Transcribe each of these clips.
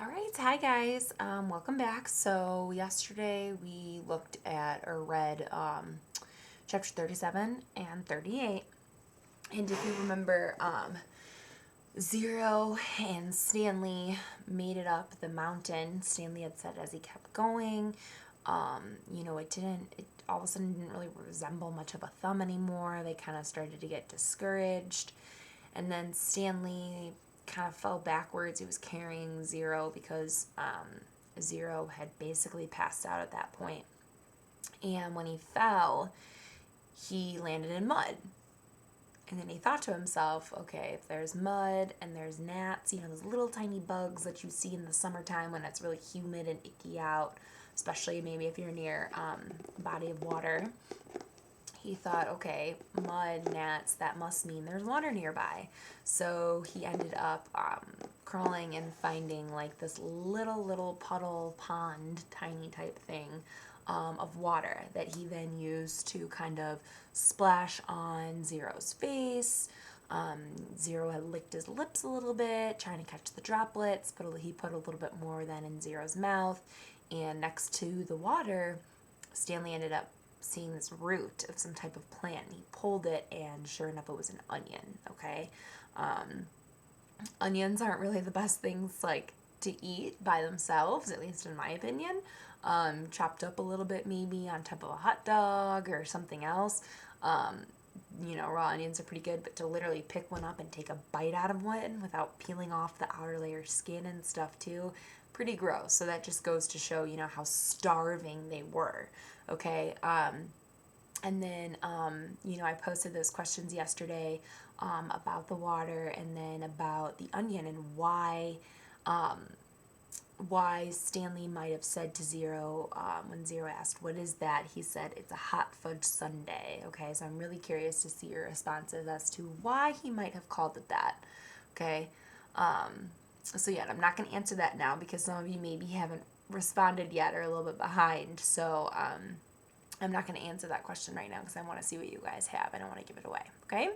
All right, hi guys. Welcome back. So yesterday we looked at or read chapter 37 and 38. And if you remember, Zero and Stanley made it up the mountain. Stanley had said as he kept going, it all of a sudden didn't really resemble much of a thumb anymore. They kind of started to get discouraged. And then Stanley kind of fell backwards. He was carrying Zero because Zero had basically passed out at that point. And when he fell, he landed in mud. And then he thought to himself, okay, if there's mud and there's gnats, those little tiny bugs that you see in the summertime when it's really humid and icky out, especially maybe if you're near a body of water. He thought, okay, mud, gnats, that must mean there's water nearby. So he ended up crawling and finding like this little puddle pond, tiny type thing of water that he then used to kind of splash on Zero's face. Zero had licked his lips a little bit, trying to catch the droplets, but he put a little bit more than in Zero's mouth. And next to the water, Stanley ended up seeing this root of some type of plant. He pulled it, and sure enough, it was an onion. Okay, onions aren't really the best things like to eat by themselves, at least in my opinion. Chopped up a little bit, maybe on top of a hot dog or something else. Raw onions are pretty good, but to literally pick one up and take a bite out of one without peeling off the outer layer skin and stuff too, pretty gross. So that just goes to show, how starving they were. Okay. And then, I posted those questions yesterday about the water and then about the onion and why Stanley might have said to Zero, when Zero asked, what is that? He said, it's a hot fudge sundae. Okay, so I'm really curious to see your responses as to why he might have called it that. Okay, so yeah, I'm not going to answer that now because some of you maybe haven't responded yet or a little bit behind. So I'm not going to answer that question right now because I want to see what you guys have. I don't want to give it away. Okay.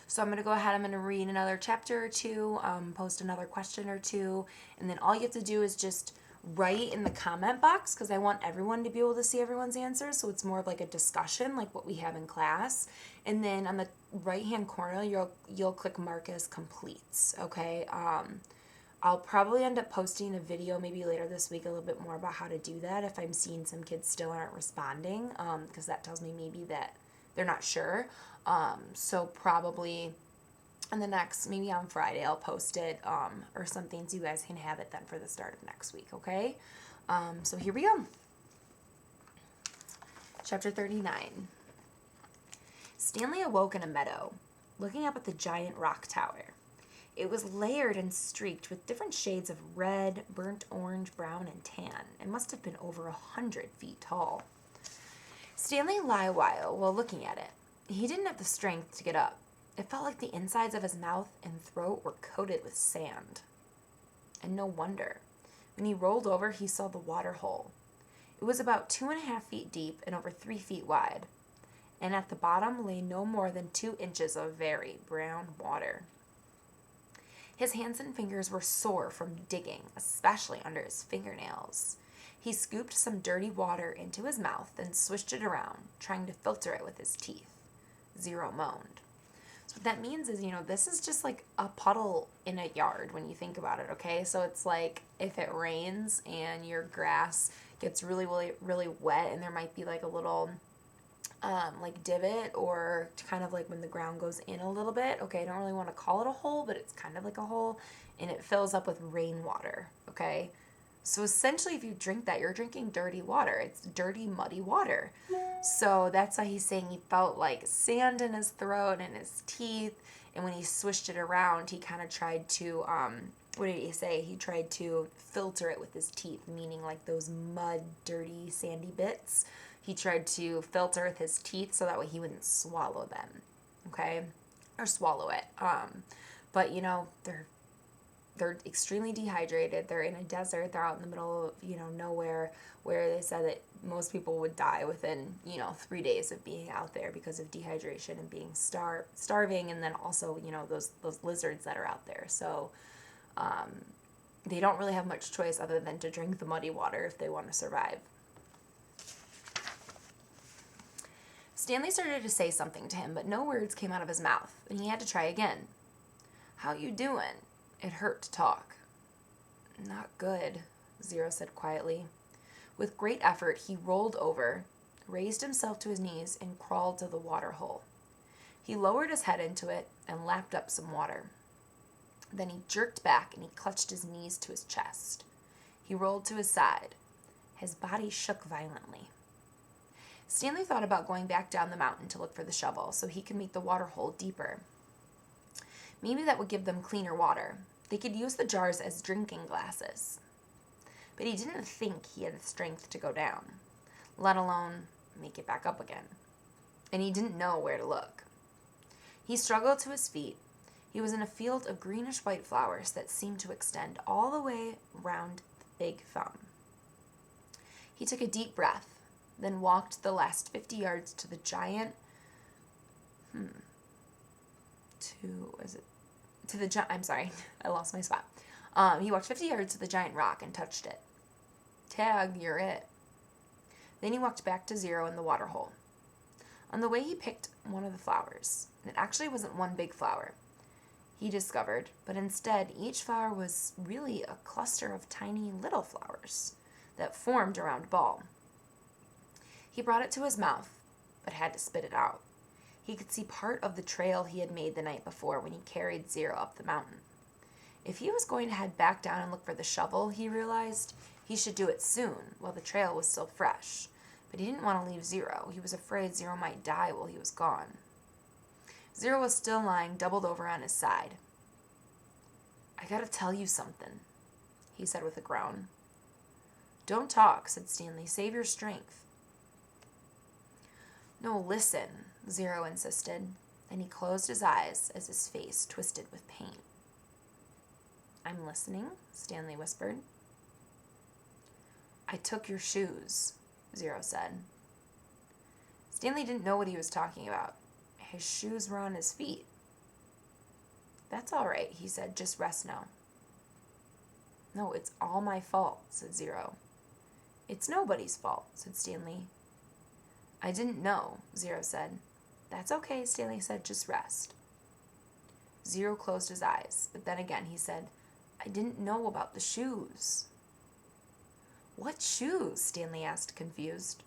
So I'm going to go ahead, I'm going to read another chapter or two, post another question or two, and then all you have to do is just write in the comment box because I want everyone to be able to see everyone's answers, so it's more of like a discussion like what we have in class. And then on the right-hand corner, you'll click mark as completes, okay? I'll probably end up posting a video maybe later this week a little bit more about how to do that if I'm seeing some kids still aren't responding, because that tells me maybe that they're not sure. So probably in the next, maybe on Friday, I'll post it or something so you guys can have it then for the start of next week, okay? So here we go. Chapter 39. Stanley awoke in a meadow, looking up at the giant rock tower. It was layered and streaked with different shades of red, burnt orange, brown, and tan. It must have been over 100 feet tall. Stanley lay a while looking at it. He didn't have the strength to get up. It felt like the insides of his mouth and throat were coated with sand. And no wonder. When he rolled over, he saw the water hole. It was about 2.5 feet deep and over 3 feet wide. And at the bottom lay no more than 2 inches of very brown water. His hands and fingers were sore from digging, especially under his fingernails. He scooped some dirty water into his mouth and swished it around, trying to filter it with his teeth. Zero moaned. So what that means is, this is just like a puddle in a yard when you think about it, okay? So it's like if it rains and your grass gets really, really, really wet and there might be like a little like divot or kind of like when the ground goes in a little bit, okay? I don't really want to call it a hole, but it's kind of like a hole, and it fills up with rainwater, okay? So essentially, if you drink that, you're drinking dirty water. It's dirty, muddy water. So that's why he's saying he felt like sand in his throat and his teeth. And when he swished it around, he kind of tried to, what did he say? He tried to filter it with his teeth, meaning like those mud, dirty, sandy bits. He tried to filter with his teeth so that way he wouldn't swallow them, okay? Or swallow it. But, they're extremely dehydrated. They're in a desert. They're out in the middle of, nowhere, where they said that most people would die within, 3 days of being out there because of dehydration and being starving, and then also, those lizards that are out there. So they don't really have much choice other than to drink the muddy water if they want to survive. Stanley started to say something to him, but no words came out of his mouth, and he had to try again. "How you doing?" It hurt to talk. "Not good," Zero said quietly. With great effort, he rolled over, raised himself to his knees, and crawled to the water hole. He lowered his head into it and lapped up some water. Then he jerked back and he clutched his knees to his chest. He rolled to his side. His body shook violently. Stanley thought about going back down the mountain to look for the shovel so he could make the water hole deeper. Maybe that would give them cleaner water. They could use the jars as drinking glasses. But he didn't think he had the strength to go down, let alone make it back up again. And he didn't know where to look. He struggled to his feet. He was in a field of greenish-white flowers that seemed to extend all the way round the big thumb. He took a deep breath, then walked the last 50 yards to the giant, I'm sorry, I lost my spot. He walked 50 yards to the giant rock and touched it. "Tag, you're it." Then he walked back to Zero in the water hole. On the way, he picked one of the flowers. It actually wasn't one big flower, he discovered, but instead each flower was really a cluster of tiny little flowers that formed a round ball. He brought it to his mouth, but had to spit it out. He could see part of the trail he had made the night before when he carried Zero up the mountain. If he was going to head back down and look for the shovel, he realized he should do it soon while the trail was still fresh. But he didn't want to leave Zero. He was afraid Zero might die while he was gone. Zero was still lying doubled over on his side. "I gotta tell you something," he said with a groan. "Don't talk," said Stanley. "Save your strength." "No, listen," Zero insisted, and he closed his eyes as his face twisted with pain. "I'm listening," Stanley whispered. "I took your shoes," Zero said. Stanley didn't know what he was talking about. His shoes were on his feet. "That's all right," he said. "Just rest now." "No, it's all my fault," said Zero. "It's nobody's fault," said Stanley. "I didn't know," Zero said. "That's okay," Stanley said. "Just rest." Zero closed his eyes, but then again he said, "I didn't know about the shoes." "What shoes?" Stanley asked, confused.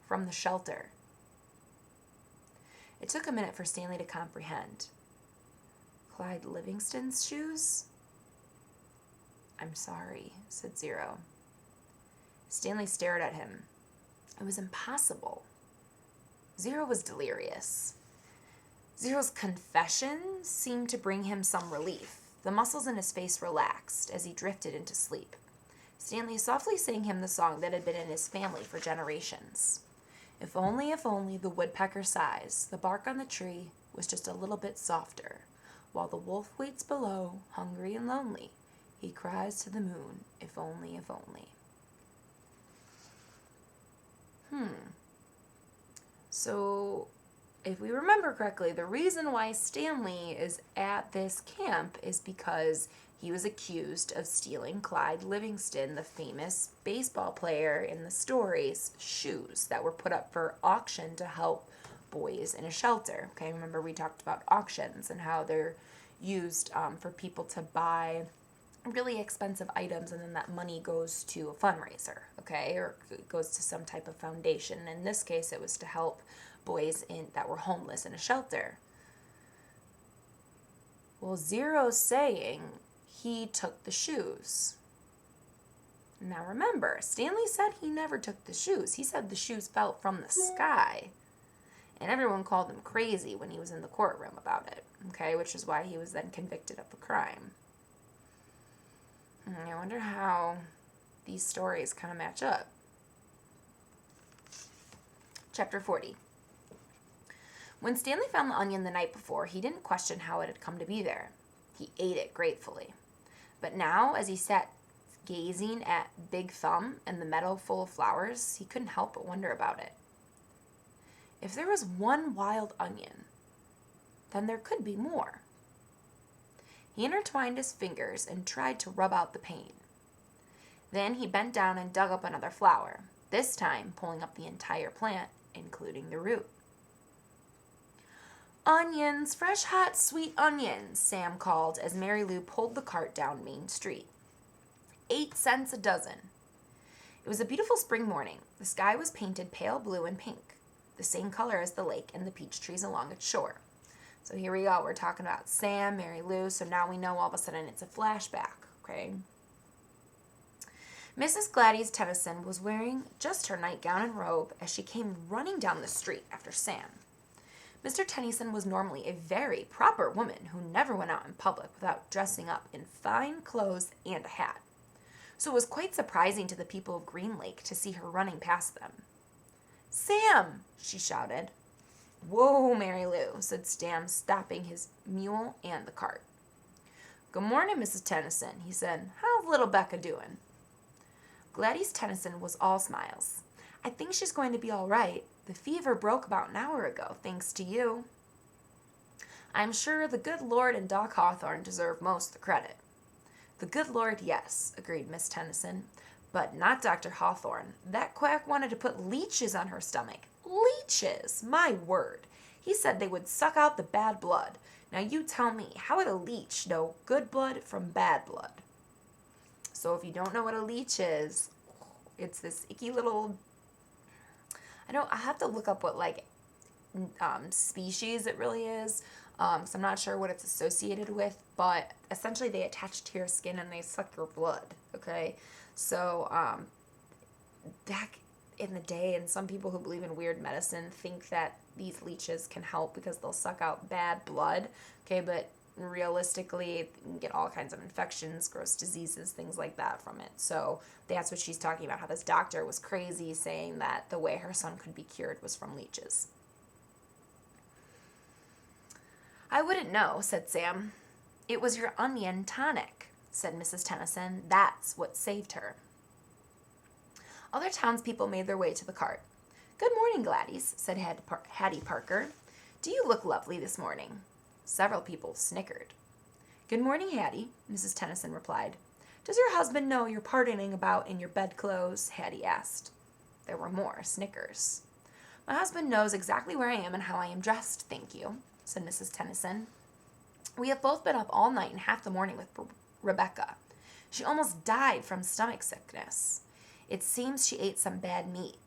"From the shelter." It took a minute for Stanley to comprehend. Clyde Livingston's shoes? "I'm sorry," said Zero. Stanley stared at him. It was impossible. Zero was delirious. Zero's confession seemed to bring him some relief. The muscles in his face relaxed as he drifted into sleep. Stanley softly sang him the song that had been in his family for generations. If only the woodpecker sighs, the bark on the tree was just a little bit softer. While the wolf waits below, hungry and lonely, he cries to the moon, if only, if only. So, if we remember correctly, the reason why Stanley is at this camp is because he was accused of stealing Clyde Livingston, the famous baseball player in the story's shoes that were put up for auction to help boys in a shelter. Okay, remember we talked about auctions and how they're used for people to buy really expensive items, and then that money goes to a fundraiser, okay, or it goes to some type of foundation. In this case, it was to help boys that were homeless in a shelter. Well, Zero's saying he took the shoes. Now remember, Stanley said he never took the shoes. He said the shoes fell from the sky. And everyone called him crazy when he was in the courtroom about it, okay, which is why he was then convicted of the crime. I wonder how these stories kind of match up. Chapter 40. When Stanley found the onion the night before, he didn't question how it had come to be there. He ate it gratefully. But now, as he sat gazing at Big Thumb and the meadow full of flowers, he couldn't help but wonder about it. If there was one wild onion, then there could be more. He intertwined his fingers and tried to rub out the pain. Then he bent down and dug up another flower, this time pulling up the entire plant, including the root. "Onions, fresh, hot, sweet onions," Sam called as Mary Lou pulled the cart down Main Street. 8 cents a dozen. It was a beautiful spring morning. The sky was painted pale blue and pink, the same color as the lake and the peach trees along its shore. So here we go. We're talking about Sam, Mary Lou, so now we know all of a sudden it's a flashback, okay? Mrs. Gladys Tennyson was wearing just her nightgown and robe as she came running down the street after Sam. Mr. Tennyson was normally a very proper woman who never went out in public without dressing up in fine clothes and a hat. So it was quite surprising to the people of Green Lake to see her running past them. "Sam!" she shouted. "Whoa, Mary Lou," said Sam, stopping his mule and the cart. "Good morning, Mrs. Tennyson," he said. "How's little Becca doing?" Gladys Tennyson was all smiles. "I think she's going to be all right. The fever broke about an hour ago, thanks to you." "I'm sure the good Lord and Doc Hawthorne deserve most of the credit." "The good Lord, yes," agreed Miss Tennyson, "but not Dr. Hawthorne. That quack wanted to put leeches on her stomach. Leeches! My word! He said they would suck out the bad blood. Now you tell me, how would a leech know good blood from bad blood?" So if you don't know what a leech is, it's this icky little, I have to look up what species it really is. So I'm not sure what it's associated with, but essentially they attach to your skin and they suck your blood, okay? So back in the day, and some people who believe in weird medicine think that these leeches can help because they'll suck out bad blood, okay? But realistically, you can get all kinds of infections, gross diseases, things like that from it. So that's what she's talking about, how this doctor was crazy saying that the way her son could be cured was from leeches. "I wouldn't know," said Sam. "It was your onion tonic," said Mrs. Tennyson. "That's what saved her." Other townspeople made their way to the cart. "Good morning, Gladys," said Hattie Parker. "Do you look lovely this morning?" Several people snickered. "Good morning, Hattie," Mrs. Tennyson replied. "Does your husband know you're partying about in your bedclothes?" Hattie asked. There were more snickers. "My husband knows exactly where I am and how I am dressed, thank you," said Mrs. Tennyson. "We have both been up all night and half the morning with Rebecca. She almost died from stomach sickness. It seems she ate some bad meat."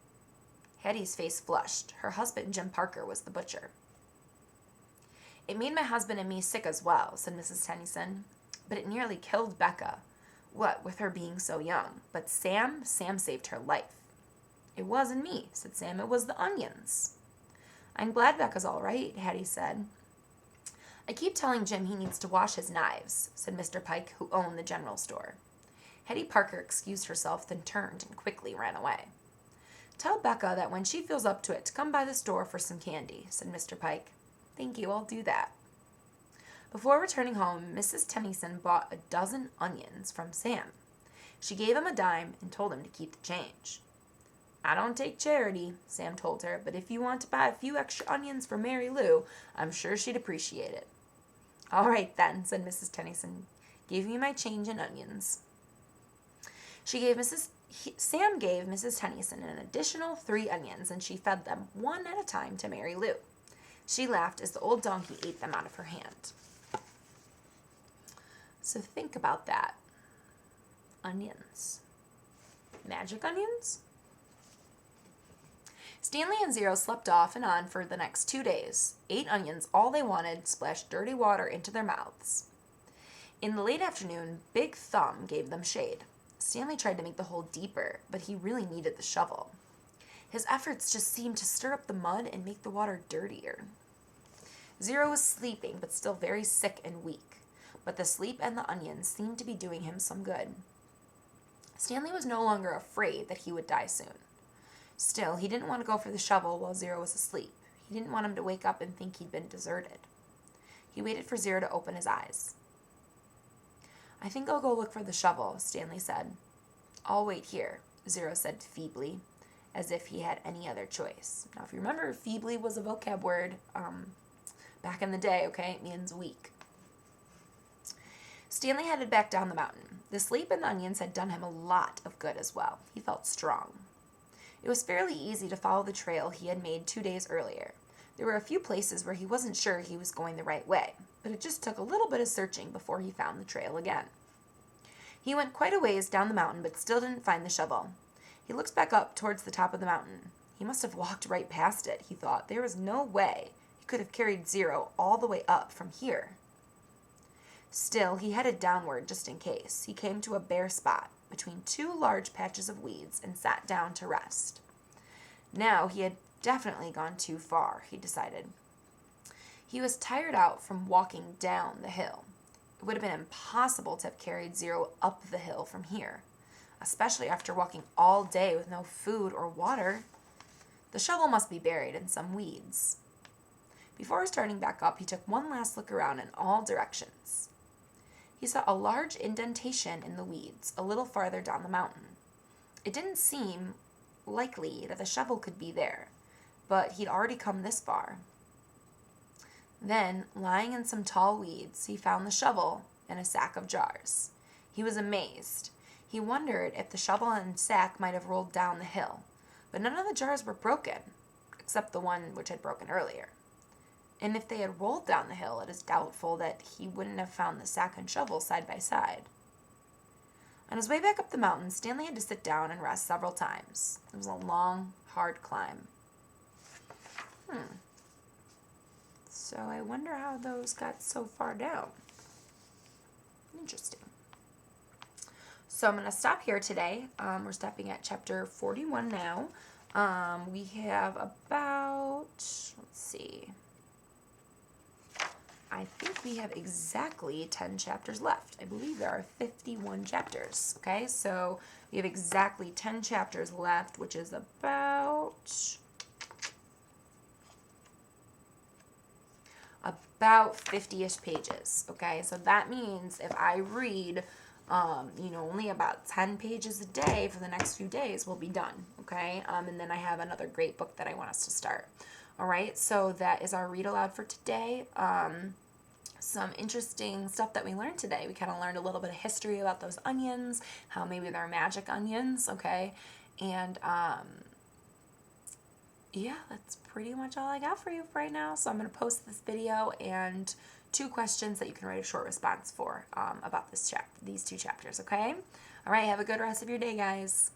Hattie's face flushed. Her husband, Jim Parker, was the butcher. "It made my husband and me sick as well," said Mrs. Tennyson. "But it nearly killed Becca. What with her being so young. But Sam saved her life." "It wasn't me," said Sam. "It was the onions." "I'm glad Becca's all right," Hattie said. "I keep telling Jim he needs to wash his knives," said Mr. Pike, who owned the general store. Hattie Parker excused herself, then turned and quickly ran away. "Tell Becca that when she feels up to it to come by the store for some candy," said Mr. Pike. "Thank you, I'll do that." Before returning home, Mrs. Tennyson bought a dozen onions from Sam. She gave him a dime and told him to keep the change. "I don't take charity," Sam told her, "but if you want to buy a few extra onions for Mary Lou, I'm sure she'd appreciate it." "All right, then," said Mrs. Tennyson. "Give me my change in onions." Sam gave Mrs. Tennyson an additional 3 onions, and she fed them one at a time to Mary Lou. She laughed as the old donkey ate them out of her hand. So think about that. Onions. Magic onions? Stanley and Zero slept off and on for the next 2 days. 8 onions, all they wanted, splashed dirty water into their mouths. In the late afternoon, Big Thumb gave them shade. Stanley tried to make the hole deeper, but he really needed the shovel. His efforts just seemed to stir up the mud and make the water dirtier. Zero was sleeping, but still very sick and weak. But the sleep and the onions seemed to be doing him some good. Stanley was no longer afraid that he would die soon. Still, he didn't want to go for the shovel while Zero was asleep. He didn't want him to wake up and think he'd been deserted. He waited for Zero to open his eyes. "I think I'll go look for the shovel," Stanley said. "I'll wait here," Zero said feebly, as if he had any other choice. Now, if you remember, feebly was a vocab word back in the day, okay? It means weak. Stanley headed back down the mountain. The sleep and the onions had done him a lot of good as well. He felt strong. It was fairly easy to follow the trail he had made 2 days earlier. There were a few places where he wasn't sure he was going the right way, but it just took a little bit of searching before he found the trail again. He went quite a ways down the mountain, but still didn't find the shovel. He looked back up towards the top of the mountain. He must have walked right past it, he thought. There was no way he could have carried Zero all the way up from here. Still, he headed downward just in case. He came to a bare spot between 2 large patches of weeds and sat down to rest. Now he had definitely gone too far, he decided. He was tired out from walking down the hill. It would have been impossible to have carried Zero up the hill from here, especially after walking all day with no food or water. The shovel must be buried in some weeds. Before starting back up, he took one last look around in all directions. He saw a large indentation in the weeds a little farther down the mountain. It didn't seem likely that the shovel could be there, but he'd already come this far. Then, lying in some tall weeds, he found the shovel and a sack of jars. He was amazed. He wondered if the shovel and sack might have rolled down the hill, but none of the jars were broken, except the one which had broken earlier. And if they had rolled down the hill, it is doubtful that he wouldn't have found the sack and shovel side by side. On his way back up the mountain, Stanley had to sit down and rest several times. It was a long, hard climb. So I wonder how those got so far down. Interesting. So I'm going to stop here today. We're stopping at chapter 41 now. We have about, let's see, I think we have exactly 10 chapters left. I believe there are 51 chapters, okay? So we have exactly 10 chapters left, which is about 50-ish pages, okay? So that means if I read, only about 10 pages a day for the next few days, we'll be done, okay? And then I have another great book that I want us to start. All right, so that is our read aloud for today. Some interesting stuff that we learned today. We kind of learned a little bit of history about those onions, how maybe they're magic onions, okay? And, yeah, that's pretty much all I got for you right now. So I'm going to post this video and 2 questions that you can write a short response for about these 2 chapters, okay? All right, have a good rest of your day, guys.